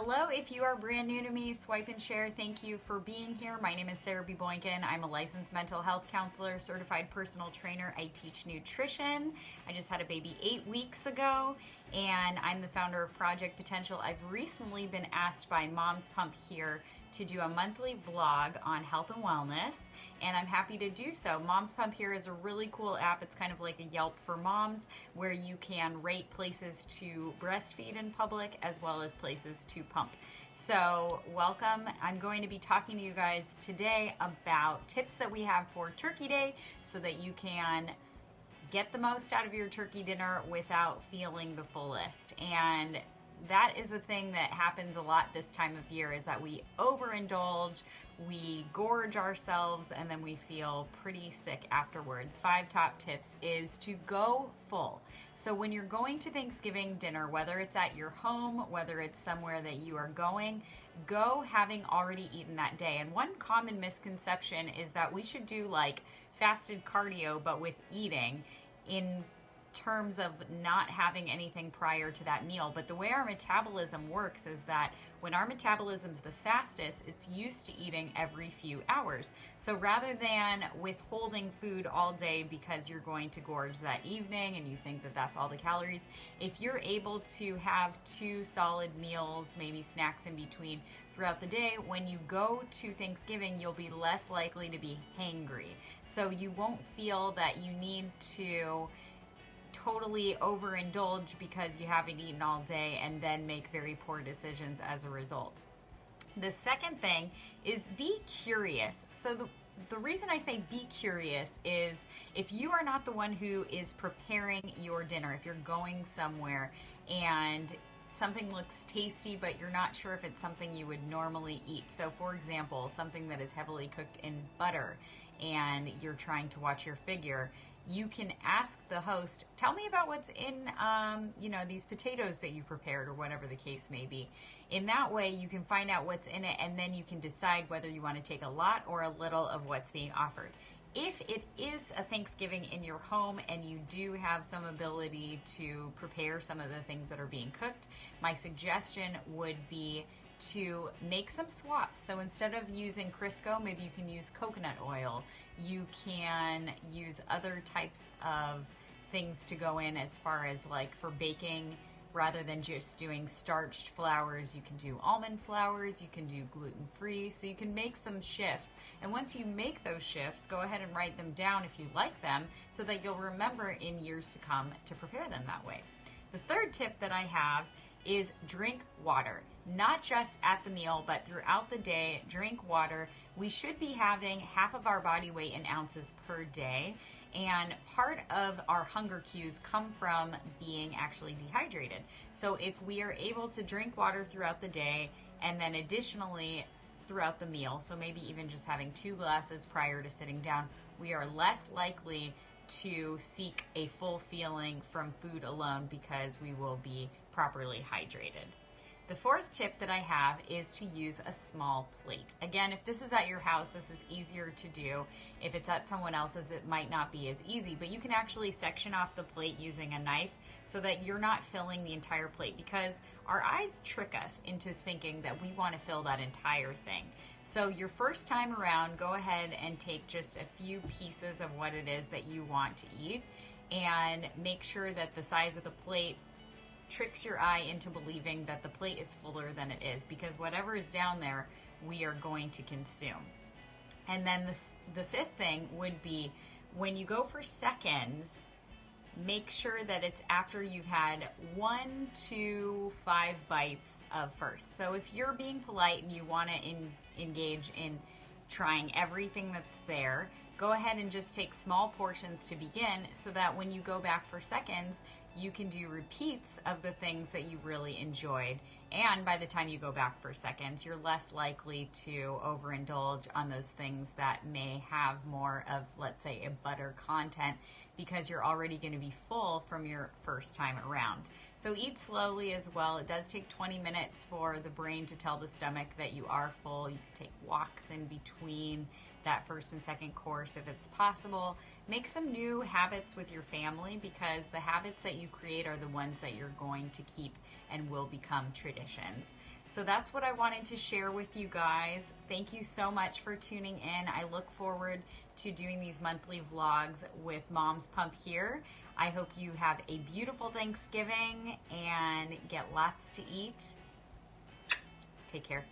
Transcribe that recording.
Hello, if you are brand new to me, swipe and share. Thank you for being here. My name is Sara Boykan. I'm a licensed mental health counselor, certified personal trainer. I teach nutrition. I just had a baby 8 weeks ago, and I'm the founder of Project Potential. I've recently been asked by MomsPumpHere to do a monthly vlog on health and wellness, and I'm happy to do so. MomsPumpHere is a really cool app. It's kind of like a Yelp for moms, where you can rate places to breastfeed in public as well as places to pump. So welcome. I'm going to be talking to you guys today about tips that we have for Turkey Day so that you can get the most out of your turkey dinner without feeling the fullest. And that is a thing that happens a lot this time of year, is that we overindulge, we gorge ourselves, and then we feel pretty sick afterwards. 5 top tips is to go full. So when you're going to Thanksgiving dinner, whether it's at your home, whether it's somewhere that you are going, go having already eaten that day. And one common misconception is that we should do like fasted cardio, but with eating, in terms of not having anything prior to that meal. But the way our metabolism works is that when our metabolism's the fastest, it's used to eating every few hours. So rather than withholding food all day because you're going to gorge that evening and you think that that's all the calories, if you're able to have 2 solid meals, maybe snacks in between throughout the day, when you go to Thanksgiving, you'll be less likely to be hangry. So you won't feel that you need to totally overindulge because you haven't eaten all day and then make very poor decisions as a result. The second thing is be curious. So the reason I say be curious is if you are not the one who is preparing your dinner, if you're going somewhere and something looks tasty but you're not sure if it's something you would normally eat. So for example, something that is heavily cooked in butter and you're trying to watch your figure, you can ask the host, tell me about what's in these potatoes that you prepared, or whatever the case may be. In that way, you can find out what's in it, and then you can decide whether you want to take a lot or a little of what's being offered. If it is a Thanksgiving in your home and you do have some ability to prepare some of the things that are being cooked, my suggestion would be to make some swaps. So instead of using Crisco, maybe you can use coconut oil. You can use other types of things to go in, as far as like for baking, rather than just doing starched flours, you can do almond flours, you can do gluten-free, so you can make some shifts. And once you make those shifts, go ahead and write them down if you like them, so that you'll remember in years to come to prepare them that way. The third tip that I have is drink water. Not just at the meal, but throughout the day, drink water. We should be having half of our body weight in ounces per day, and part of our hunger cues come from being actually dehydrated. So if we are able to drink water throughout the day, and then additionally throughout the meal, so maybe even just having 2 glasses prior to sitting down, we are less likely to seek a full feeling from food alone because we will be properly hydrated. The 4th tip that I have is to use a small plate. Again, if this is at your house, this is easier to do. If it's at someone else's, it might not be as easy, but you can actually section off the plate using a knife so that you're not filling the entire plate, because our eyes trick us into thinking that we want to fill that entire thing. So your first time around, go ahead and take just a few pieces of what it is that you want to eat, and make sure that the size of the plate tricks your eye into believing that the plate is fuller than it is, because whatever is down there, we are going to consume. And then the 5th thing would be, when you go for seconds, make sure that it's after you've had 1 to 5 bites of first. So if you're being polite and you want to engage in trying everything that's there, go ahead and just take small portions to begin, so that when you go back for seconds, you can do repeats of the things that you really enjoyed. And by the time you go back for seconds, you're less likely to overindulge on those things that may have more of, let's say, a butter content, because you're already going to be full from your first time around. So eat slowly as well. It does take 20 minutes for the brain to tell the stomach that you are full. You can take walks in between that first and second course if it's possible. Make some new habits with your family, because the habits that you create are the ones that you're going to keep and will become traditions. So that's what I wanted to share with you guys. Thank you so much for tuning in. I look forward to doing these monthly vlogs with Moms Pump Here. I hope you have a beautiful Thanksgiving and get lots to eat. Take care.